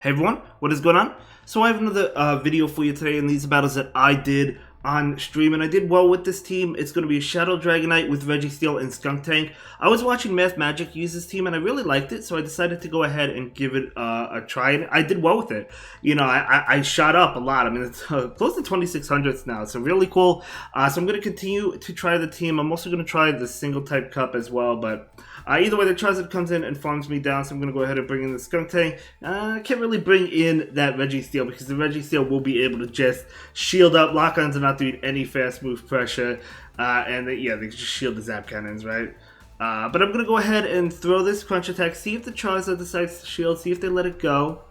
Hey everyone, what is going on? So I have another video for you today, and these battles that I did on stream, and I did well with this team. It's going to be a Shadow Dragonite with Registeel and Skuntank. I was watching Math Magic use this team, and I really liked it, so I decided to go ahead and give it a try, and I did well with it. You know, I shot up a lot. I mean, it's close to 2600s now, so really cool. So I'm going to continue to try the team. I'm also going to try the single type cup as well, but either way, the Charizard comes in and farms me down, so I'm going to go ahead and bring in the Skuntank. I can't really bring in that Registeel because the Registeel will be able to just shield up. Lock-ons are not doing any fast move pressure, and they just shield the Zap Cannons, right? But I'm going to go ahead and throw this Crunch Attack, see if the Charizard decides to shield, see if they let it go.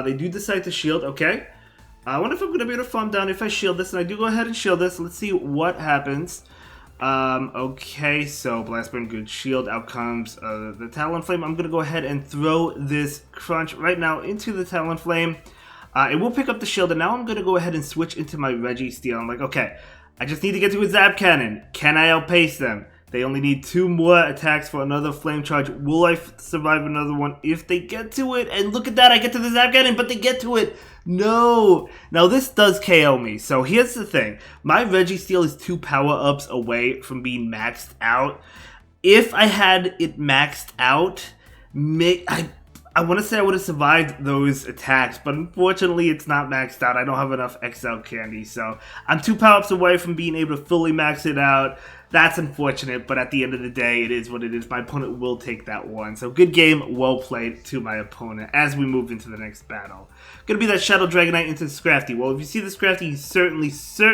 They do decide to shield, okay. I wonder if I'm going to be able to farm down if I shield this, and I do go ahead and shield this. Let's see what happens. Okay, so Blast Burn, good shield. Out comes the Talonflame. I'm gonna go ahead and throw this Crunch right now into the Talonflame. It will pick up the shield, and now I'm gonna go ahead and switch into my Registeel. I'm like, okay, I just need to get to a Zap Cannon. Can I outpace them? They only need 2 more attacks for another Flame Charge. Will I survive another one if they get to it? And look at that, I get to the Zap Cannon, but they get to it. No! Now this does KO me. So here's the thing. My Registeel is 2 power-ups away from being maxed out. If I had it maxed out, I want to say I would have survived those attacks, but unfortunately it's not maxed out. I don't have enough XL candy, so I'm 2 power-ups away from being able to fully max it out. That's unfortunate, but at the end of the day, it is what it is. My opponent will take that one. So good game, well played to my opponent as we move into the next battle. Gonna be that Shadow Dragonite into Scrafty. Well, if you see the Scrafty, you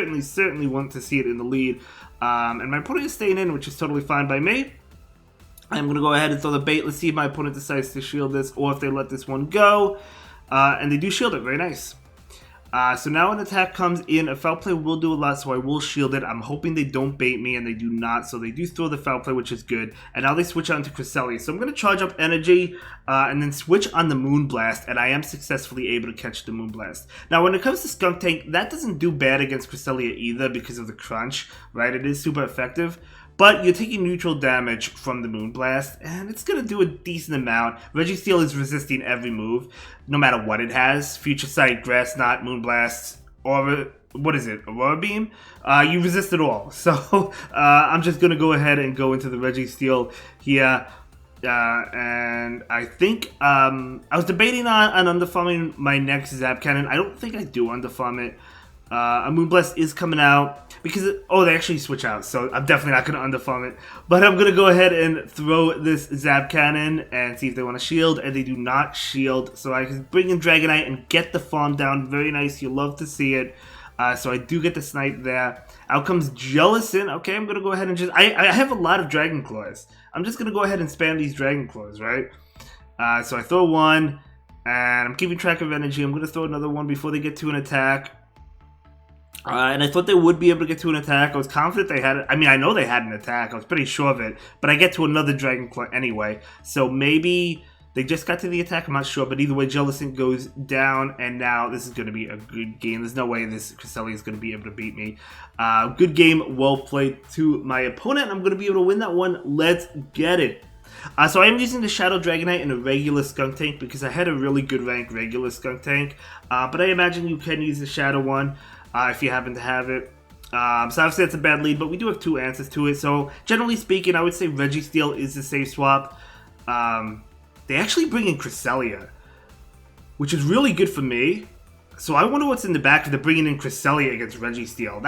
certainly want to see it in the lead. And my opponent is staying in, which is totally fine by me. I'm going to go ahead and throw the bait. Let's see if my opponent decides to shield this or if they let this one go. And they do shield it. Very nice. So now an attack comes in. A Foul Play will do a lot, so I will shield it. I'm hoping they don't bait me, and they do not. So they do throw the Foul Play, which is good. And now they switch on to Cresselia. So I'm going to charge up energy and then switch on the Moonblast, and I am successfully able to catch the Moonblast. Now when it comes to Skuntank, that doesn't do bad against Cresselia either because of the crunch, right? It is super effective. But you're taking neutral damage from the Moonblast, and it's going to do a decent amount. Registeel is resisting every move, no matter what it has. Future Sight, Grass Knot, Moonblast, or what is it, Aurora Beam? You resist it all. So I'm just going to go ahead and go into the Registeel here. And I think I was debating on underfarming my next Zap Cannon. I don't think I do underfarm it. A Moonblast is coming out because they actually switch out, so I'm definitely not going to underfarm it. But I'm going to go ahead and throw this Zap Cannon and see if they want to shield, and they do not shield. So I can bring in Dragonite and get the farm down. Very nice. You love to see it. So I do get the snipe there. Out comes Jellicent. Okay, I'm going to go ahead and just... I have a lot of Dragon Claws. I'm just going to go ahead and spam these Dragon Claws, right? So I throw one, and I'm keeping track of energy. I'm going to throw another one before they get to an attack. And I thought they would be able to get to an attack. I was confident they had it. I mean, I know they had an attack. I was pretty sure of it. But I get to another Dragon Claw anyway. So maybe they just got to the attack. I'm not sure. But either way, Jellicent goes down. And now this is going to be a good game. There's no way this Cresselia is going to be able to beat me. Good game. Well played to my opponent. I'm going to be able to win that one. Let's get it. So I am using the Shadow Dragonite and a regular Skuntank because I had a really good rank regular Skuntank. But I imagine you can use the Shadow one. If you happen to have it. So obviously that's a bad lead, but we do have 2 answers to it. So generally speaking, I would say Registeel is the safe swap. They actually bring in Cresselia, which is really good for me. So I wonder what's in the back if they're bringing in Cresselia against Registeel.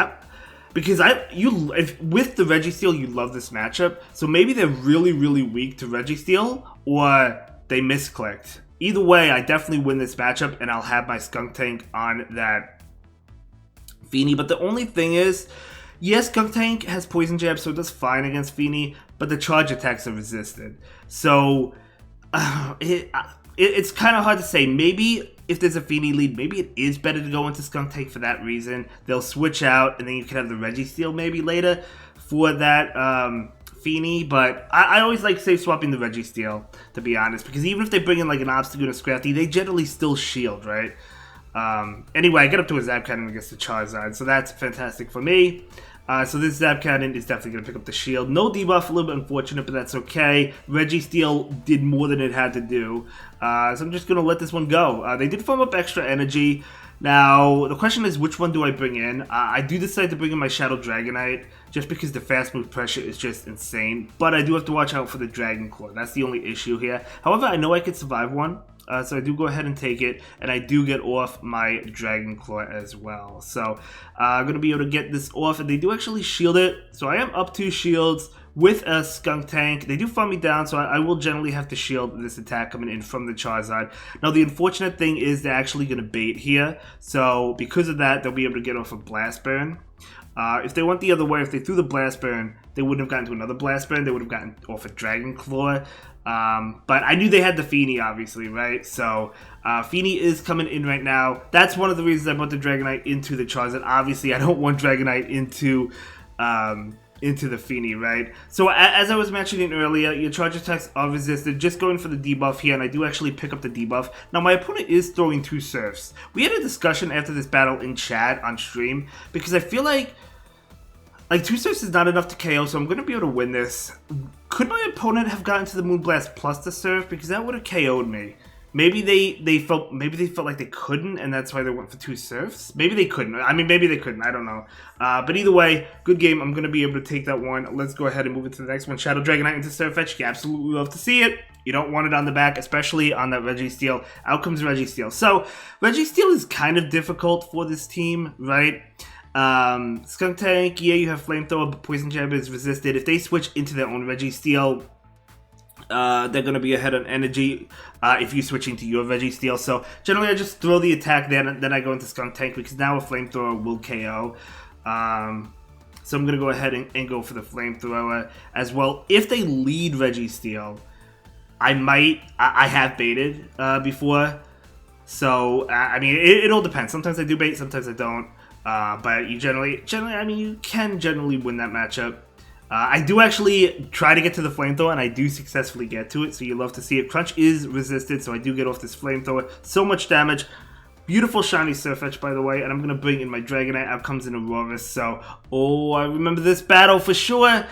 Because with the Registeel, you love this matchup. So maybe they're really weak to Registeel, or they misclicked. Either way, I definitely win this matchup, and I'll have my Skuntank on that Feeny. But the only thing is, yes, Skuntank has Poison Jab, so it does fine against Feeny, but the charge attacks are resisted. So it's kind of hard to say. Maybe if there's a Feeny lead, maybe it is better to go into Skuntank for that reason. They'll switch out, and then you can have the Registeel maybe later for that Feeny. But I always like safe swapping the Registeel, to be honest, because even if they bring in like an Obstagoon or Scrafty, they generally still shield, right? Anyway, I get up to a Zap Cannon against the Charizard, so that's fantastic for me. So this Zap Cannon is definitely going to pick up the shield. No debuff, a little bit unfortunate, but that's okay. Registeel did more than it had to do. So I'm just going to let this one go. They did farm up extra energy. Now, the question is, which one do I bring in? I do decide to bring in my Shadow Dragonite, just because the fast move pressure is just insane. But I do have to watch out for the Dragon Claw. That's the only issue here. However, I know I could survive one. So I do go ahead and take it, and I do get off my Dragon Claw as well. So I'm going to be able to get this off, and they do actually shield it. So I am up 2 shields with a Skuntank. They do farm me down, so I will generally have to shield this attack coming in from the Charizard. Now the unfortunate thing is they're actually going to bait here. So because of that, they'll be able to get off a Blast Burn. If they went the other way, if they threw the Blast Burn, they wouldn't have gotten to another Blast Burn. They would have gotten off a Dragon Claw. But I knew they had the Feeny, obviously, right? So Feeny is coming in right now. That's one of the reasons I brought the Dragonite into the Charizard. Obviously, I don't want Dragonite into the Feeny, right? So as I was mentioning earlier, your charge attacks are resisted. Just going for the debuff here, and I do actually pick up the debuff. Now my opponent is throwing 2 Surfs. We had a discussion after this battle in chat on stream, because I feel like 2 Surfs is not enough to KO, so I'm going to be able to win this. Could my opponent have gotten to the Moonblast plus the Surf? Because that would have KO'd me. Maybe they felt like they couldn't, and that's why they went for 2 Surfs. Maybe they couldn't. I mean, maybe they couldn't. I don't know. But either way, good game. I'm going to be able to take that one. Let's go ahead and move it to the next one. Shadow Dragonite into Surfetch. You absolutely love to see it. You don't want it on the back, especially on that Registeel. Out comes Registeel. So, Registeel is kind of difficult for this team, right? Skuntank, yeah, you have Flamethrower, but Poison Jab is resisted. If they switch into their own Registeel, they're going to be ahead on energy if you switch into your Registeel. So generally I just throw the attack there, and then I go into Skuntank, because now a Flamethrower will KO. So I'm going to go ahead and go for the Flamethrower as well. If they lead Registeel, I have baited before. So, I mean, it all depends. Sometimes I do bait, sometimes I don't. But you you can generally win that matchup. I do actually try to get to the Flamethrower, and I do successfully get to it, so you love to see it. Crunch is resisted, so I do get off this Flamethrower. So much damage. Beautiful shiny Surfetch, by the way, and I'm going to bring in my Dragonite. Out comes in Aurorus, so, I remember this battle for sure.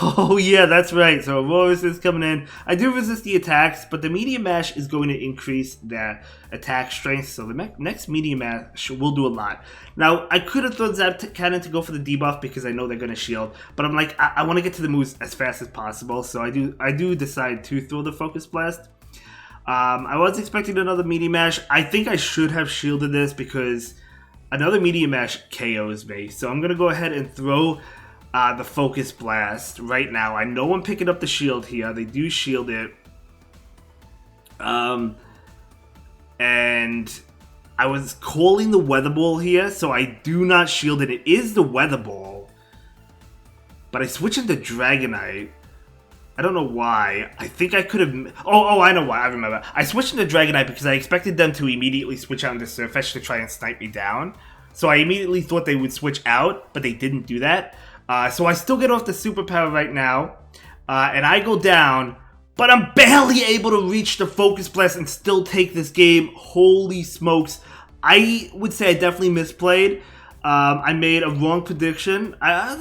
Oh yeah, that's right, so Aurorus is coming in. I do resist the attacks, but the Medium Mash is going to increase their attack strength, so the next Medium Mash will do a lot. Now, I could have thrown Zap Cannon to go for the debuff, because I know they're going to shield, but I'm like, I want to get to the moves as fast as possible, so I do decide to throw the Focus Blast. I was expecting another Medium Mash. I think I should have shielded this, because another Medium Mash KOs me, so I'm going to go ahead and throw the Focus Blast right now. I know I'm picking up the shield here. They do shield it. And I was calling the Weather Ball here, so I do not shield it. It is the Weather Ball. But I switch into Dragonite. I don't know why. I think I could have... Oh, I know why. I remember. I switched into Dragonite because I expected them to immediately switch out into Surfetch to try and snipe me down. So I immediately thought they would switch out, but they didn't do that. So I still get off the superpower right now, and I go down, but I'm barely able to reach the Focus Blast and still take this game. Holy smokes. I would say I definitely misplayed. I made a wrong prediction. I don't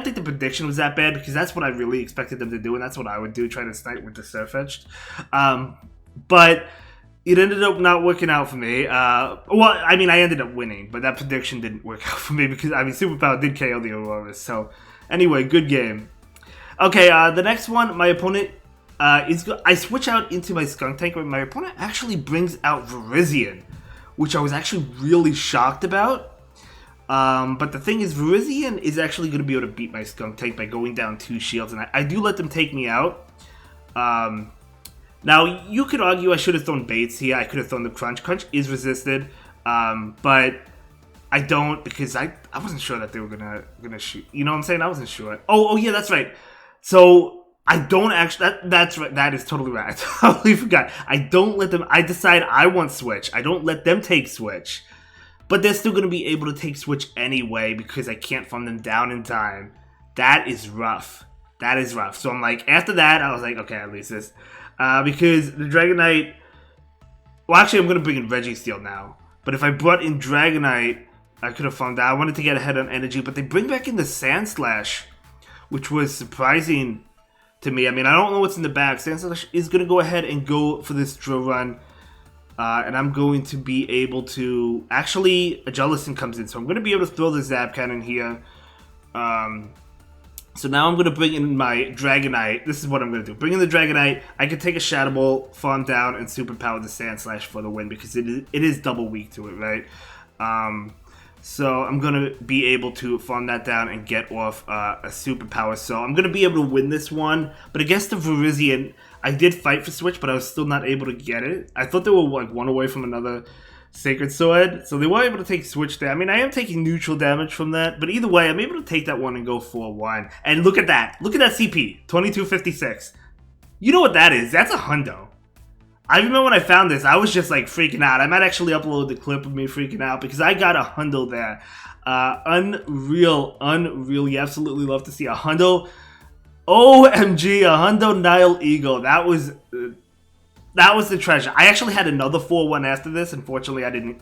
think the prediction was that bad, because that's what I really expected them to do, and that's what I would do, try to snipe with the Surfetched. But it ended up not working out for me. I ended up winning, but that prediction didn't work out for me, because, Superpower did KO the Aurorus. So, anyway, good game. Okay, the next one, my opponent I switch out into my Skuntank, but my opponent actually brings out Virizion, which I was actually really shocked about. But the thing is, Virizion is actually going to be able to beat my Skuntank by going down 2 shields, and I do let them take me out. Now, you could argue I should have thrown baits here. I could have thrown the Crunch. Crunch is resisted, but I don't, because I wasn't sure that they were gonna shoot. You know what I'm saying? I wasn't sure. Oh yeah, that's right. So I don't actually. That's right. That is totally right. I totally forgot. I don't let them. I decide I want Switch. I don't let them take Switch, but they're still gonna be able to take Switch anyway, because I can't farm them down in time. That is rough. That is rough. So I'm like, after that, I was like, okay, at least this. Because the Dragonite... Well, actually, I'm going to bring in Registeel now. But if I brought in Dragonite, I could have found that. I wanted to get ahead on energy, but they bring back in the Sand Slash, which was surprising to me. I mean, I don't know what's in the bag. Sand Slash is going to go ahead and go for this drill run. And I'm going to be able to... Actually, a Jellison comes in, so I'm going to be able to throw the Zap Cannon here. So now I'm going to bring in my Dragonite. This is what I'm going to do. Bring in the Dragonite. I can take a Shadow Ball, farm down, and superpower the Sand Slash for the win, because it is double weak to it, right? So I'm going to be able to farm that down and get off a superpower. So I'm going to be able to win this one. But against the Virizion, I did fight for Switch, but I was still not able to get it. I thought they were like one away from another Sacred Sword. So they were able to take Switch there. I mean, I am taking neutral damage from that. But either way, I'm able to take that one and go 4-1. And look at that. Look at that CP. 2256. You know what that is? That's a hundo. I remember when I found this, I was just like freaking out. I might actually upload the clip of me freaking out because I got a hundo there. Unreal, unreal. You absolutely love to see a hundo. OMG, a hundo Nile Eagle. That was the treasure. I actually had another 4-1 after this. Unfortunately, I didn't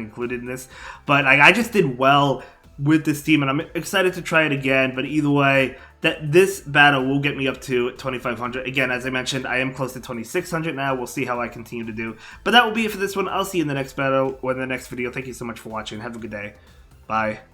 include it in this. But I just did well with this team, and I'm excited to try it again. But either way, this battle will get me up to 2,500. Again, as I mentioned, I am close to 2,600 now. We'll see how I continue to do. But that will be it for this one. I'll see you in the next battle or in the next video. Thank you so much for watching. Have a good day. Bye.